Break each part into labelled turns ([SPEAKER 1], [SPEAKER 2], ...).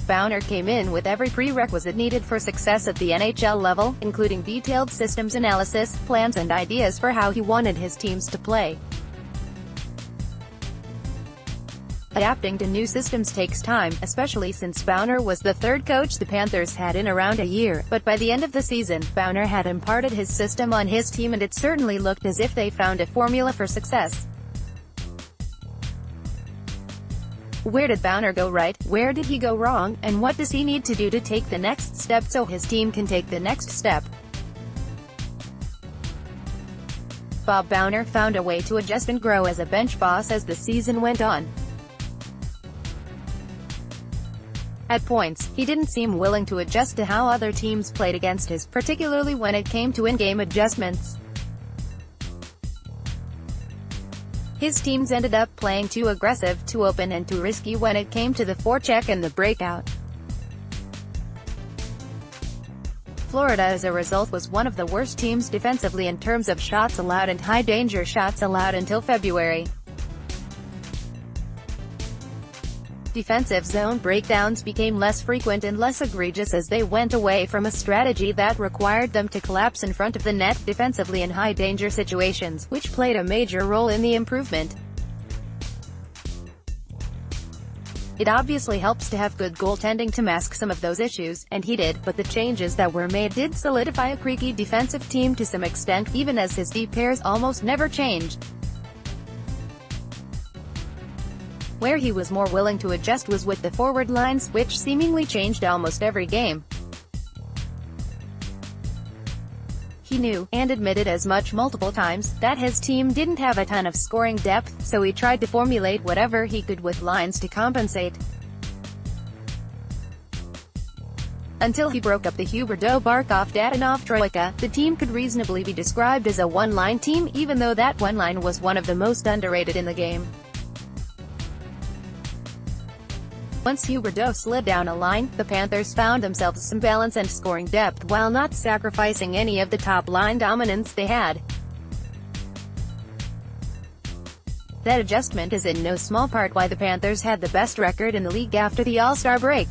[SPEAKER 1] Boughner came in with every prerequisite needed for success at the NHL level, including detailed systems analysis, plans and ideas for how he wanted his teams to play. Adapting to new systems takes time, especially since Boughner was the third coach the Panthers had in around a year, but by the end of the season, Boughner had imparted his system on his team and it certainly looked as if they found a formula for success. Where did Boughner go right, where did he go wrong, and what does he need to do to take the next step so his team can take the next step? Bob Boughner found a way to adjust and grow as a bench boss as the season went on. At points, he didn't seem willing to adjust to how other teams played against his, particularly when it came to in-game adjustments. His teams ended up playing too aggressive, too open and too risky when it came to the forecheck and the breakout. Florida as a result was one of the worst teams defensively in terms of shots allowed and high-danger shots allowed until February. Defensive zone breakdowns became less frequent and less egregious as they went away from a strategy that required them to collapse in front of the net defensively in high-danger situations, which played a major role in the improvement. It obviously helps to have good goaltending to mask some of those issues, and he did, but the changes that were made did solidify a creaky defensive team to some extent, even as his D pairs almost never changed. Where he was more willing to adjust was with the forward lines, which seemingly changed almost every game. He knew, and admitted as much multiple times, that his team didn't have a ton of scoring depth, so he tried to formulate whatever he could with lines to compensate. Until he broke up the Huberdeau-Barkov-Dadonov troika, the team could reasonably be described as a one-line team, even though that one line was one of the most underrated in the game. Once Huberdeau slid down a line, the Panthers found themselves some balance and scoring depth while not sacrificing any of the top-line dominance they had. That adjustment is in no small part why the Panthers had the best record in the league after the All-Star break.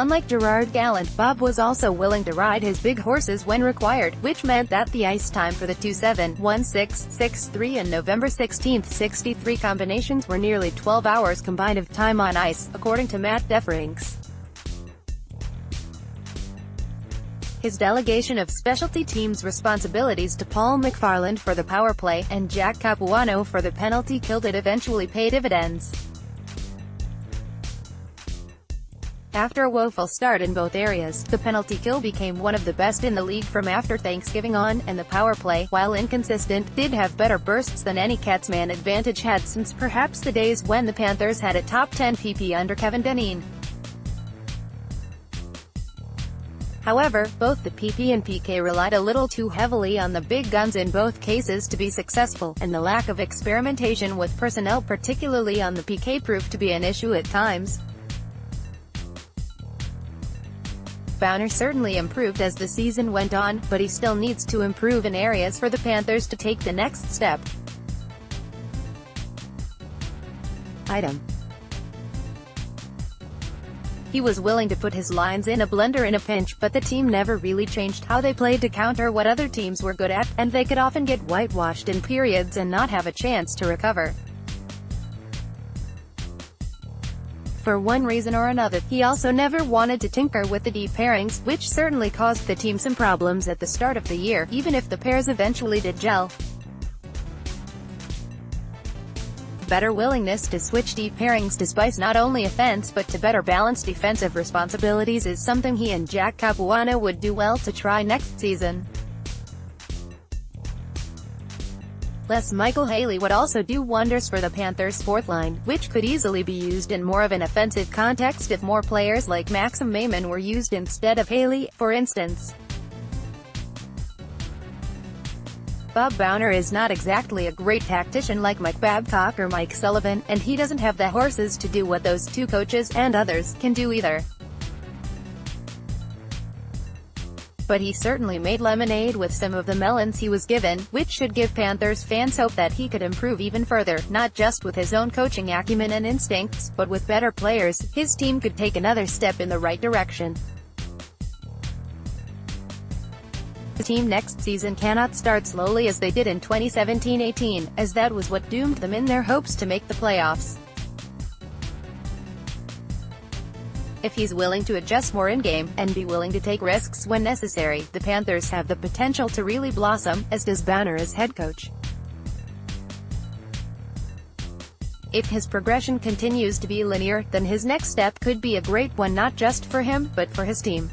[SPEAKER 1] Unlike Gerard Gallant, Bob was also willing to ride his big horses when required, which meant that the ice time for the 2-7, 1-6, 6-3 and November 16, 63 combinations were nearly 12 hours combined of time on ice, according to Matt Deferinks. His delegation of specialty teams' responsibilities to Paul McFarland for the power play, and Jack Capuano for the penalty kill did eventually pay dividends. After a woeful start in both areas, the penalty kill became one of the best in the league from after Thanksgiving on, and the power play, while inconsistent, did have better bursts than any Catsman advantage had since perhaps the days when the Panthers had a top 10 PP under Kevin Dineen. However, both the PP and PK relied a little too heavily on the big guns in both cases to be successful, and the lack of experimentation with personnel particularly on the PK proved to be an issue at times. Boughner certainly improved as the season went on, but he still needs to improve in areas for the Panthers to take the next step. Item. He was willing to put his lines in a blender in a pinch, but the team never really changed how they played to counter what other teams were good at, and they could often get whitewashed in periods and not have a chance to recover. For one reason or another, he also never wanted to tinker with the deep pairings, which certainly caused the team some problems at the start of the year, even if the pairs eventually did gel. Better willingness to switch deep pairings to spice not only offense but to better balance defensive responsibilities is something he and Jack Capuano would do well to try next season. Less Michael Haley would also do wonders for the Panthers' fourth line, which could easily be used in more of an offensive context if more players like Maxim Maimon were used instead of Haley, for instance. Bob Boughner is not exactly a great tactician like Mike Babcock or Mike Sullivan, and he doesn't have the horses to do what those two coaches, and others, can do either. but he certainly made lemonade with some of the melons he was given, which should give Panthers fans hope that he could improve even further, not just with his own coaching acumen and instincts, but with better players. His team could take another step in the right direction. The team next season cannot start slowly as they did in 2017-18, as that was what doomed them in their hopes to make the playoffs. If he's willing to adjust more in-game, and be willing to take risks when necessary, the Panthers have the potential to really blossom, as does Boughner as head coach. If his progression continues to be linear, then his next step could be a great one not just for him, but for his team.